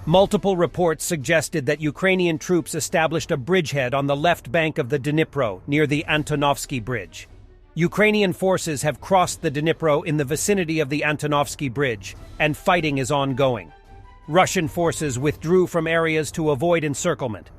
Multiple reports suggested that Ukrainian troops established a bridgehead on the left bank of the Dnipro near the Antonovsky Bridge. Ukrainian forces have crossed the Dnipro in the vicinity of the Antonovsky Bridge, and fighting is ongoing. Russian forces withdrew from areas to avoid encirclement.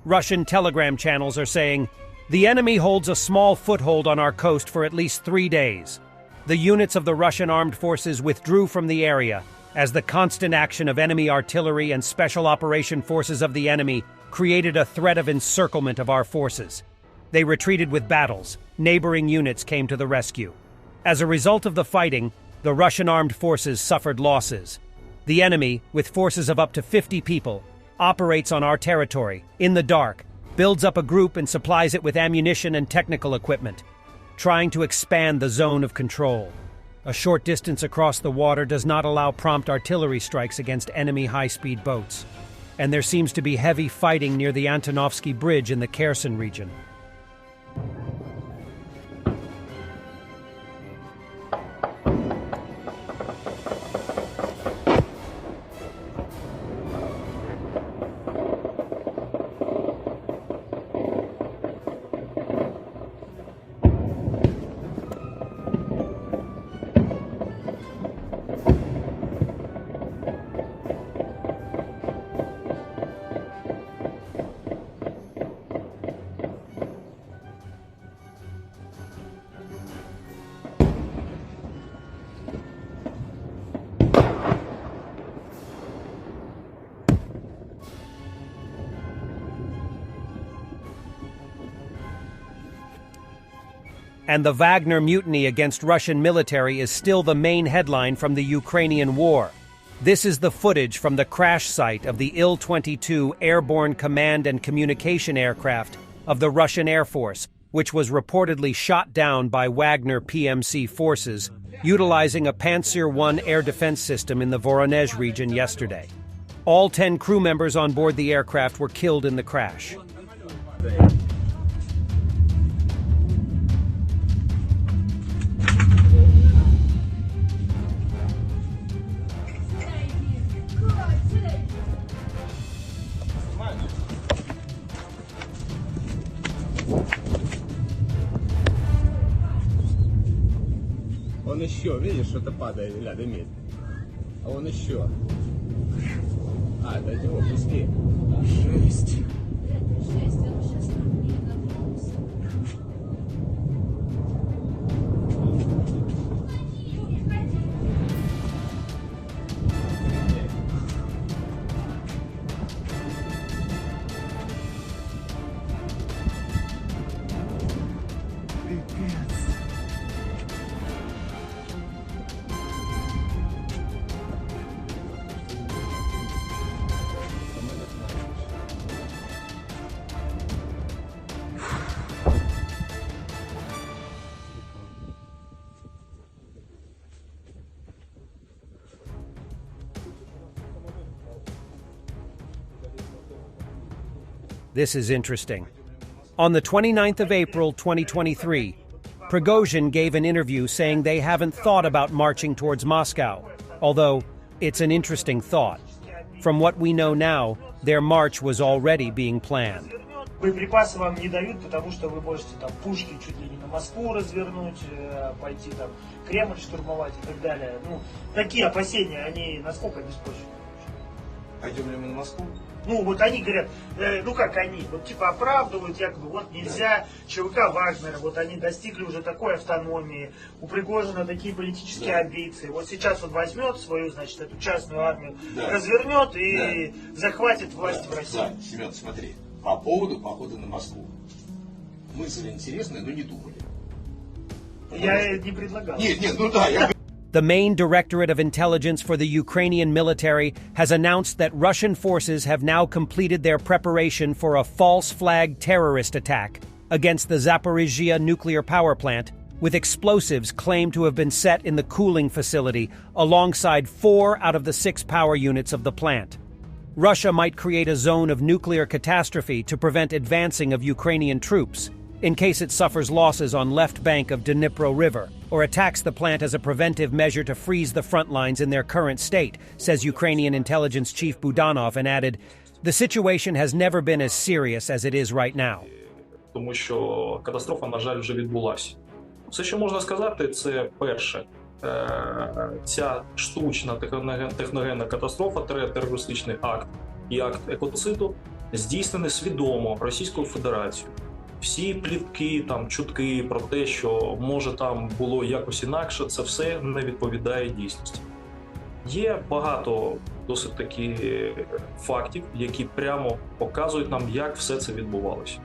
Russian telegram channels are saying, "The enemy holds a small foothold on our coast for at least 3 days." The units of the Russian armed forces withdrew from the area, as the constant action of enemy artillery and special operation forces of the enemy created a threat of encirclement of our forces. They retreated with battles. Neighboring units came to the rescue. As a result of the fighting, the Russian armed forces suffered losses. The enemy, with forces of up to 50 people, operates on our territory, in the dark, builds up a group and supplies it with ammunition and technical equipment, trying to expand the zone of control. A short distance across the water does not allow prompt artillery strikes against enemy high-speed boats, and there seems to be heavy fighting near the Antonovsky Bridge in the Kherson region. And the Wagner mutiny against Russian military is still the main headline from the Ukrainian war. This is the footage from the crash site of the Il-22 airborne command and communication aircraft of the Russian Air Force, which was reportedly shot down by Wagner PMC forces, utilizing a Pantsir-S air defense system in the Voronezh region yesterday. All 10 crew members on board the aircraft were killed in the crash. Он еще, видишь, что-то падает рядом месте. А он еще. А, до него быстрее. Жесть. This is interesting. On the 29th of April, 2023, Prigozhin gave an interview saying they haven't thought about marching towards Moscow, although it's an interesting thought. From what we know now, their march was already being planned. Боеприпасы вам не дают, потому что вы можете там пушки чуть ли не на Москву развернуть, пойти там Кремль штурмовать и так далее. Ну, такие опасения, они насколько беспочвенны? Пойдем ли мы на Москву? Ну, вот они говорят, ну как они, вот типа оправдывают, якобы, вот нельзя, ЧВК Вагнера, вот они достигли уже такой автономии, у Пригожина такие политические амбиции. Вот сейчас он возьмет свою, значит, эту частную армию, развернет и захватит власть в России. Да, Семен, смотри, по поводу похода на Москву. Мысль интересная, но не думали. Я не предлагал. Нет, ну да, я... The main Directorate of Intelligence for the Ukrainian military has announced that Russian forces have now completed their preparation for a false flag terrorist attack against the Zaporizhzhia nuclear power plant, with explosives claimed to have been set in the cooling facility alongside 4 out of the 6 power units of the plant. Russia might create a zone of nuclear catastrophe to prevent advancing of Ukrainian troops. in case it suffers losses on left bank of Dnipro River, or attacks the plant as a preventive measure to freeze the front lines in their current state, says Ukrainian intelligence chief Budanov, and added, "The situation has never been as serious as it is right now." Тому що катастрофа, на жаль, вже відбулася. Все, що можна сказати, це перше. Ця штучна техногенна катастрофа, терористичний акт і акт екоциду здійснений свідомо Російською Федерацією. Всі плітки, чутки про те, що може там було якось інакше, це все не відповідає дійсності. Є багато досить таки фактів, які прямо показують нам, як все це відбувалося.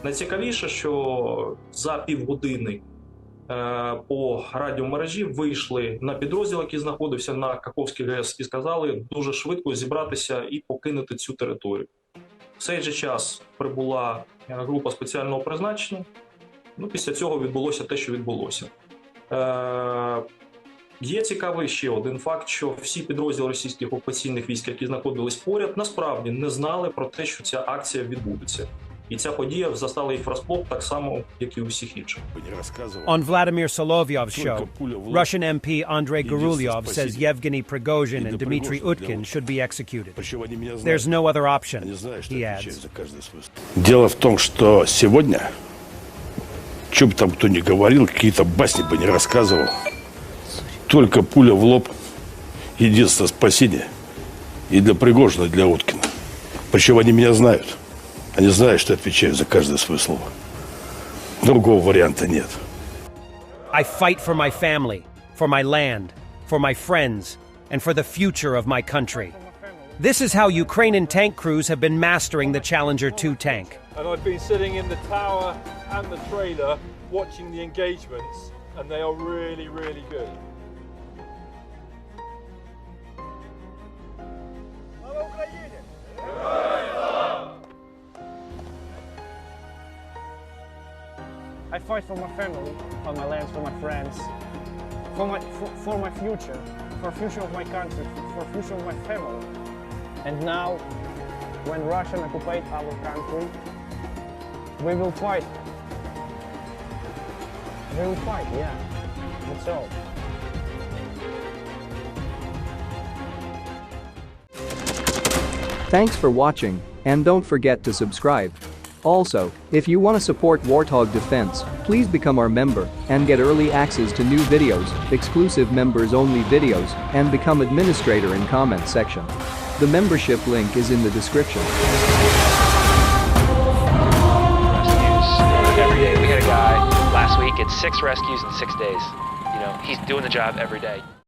Найцікавіше, що за півгодини по радіомережі вийшли на підрозділ, який знаходився на Каховській ГЕС, і сказали дуже швидко зібратися і покинути цю територію. В цей же час прибула група спеціального призначення. Після цього відбулося те, що відбулося. Є цікавий ще один факт, що всі підрозділи російських окупаційних військ, які знаходились поряд, насправді не знали про те, що ця акція відбудеться. І ця подія застала їх врасплох так само, як і у всіх інших. On Vladimir Solovyov's show, Russian MP Andrei Gurulyov says Yevgeny Prigozhin and Dmitry Utkin should be executed. There's no other option, he adds. Дело в том, что сегодня, что бы там кто ни говорил, какие-то басни бы не рассказывал, только пуля в лоб — единственное спасение и для Пригожина, и для Уткина. Причем они меня знают. Они знают, что я отвечаю за каждое свое слово. Другого варианта нет. I fight for my family, for my land, for my friends, and for the future of my country. This is how Ukrainian tank crews have been mastering the Challenger 2 tank. And I've been sitting in the tower and the trailer watching the engagements, and they are really, really good. I fight for my family, for my lands, for my friends, for my future, for the future of my country, for the future of my family. And now, when Russia occupied our country, we will fight. We will fight, yeah. That's all. Thanks for watching, and don't forget to subscribe. Also, if you want to support Warthog Defense, please become our member and get early access to new videos, exclusive members-only videos, and become administrator in comment section. The membership link is in the description. Every day. We had a guy last week, it's 6 rescues in 6 days. He's doing the job every day.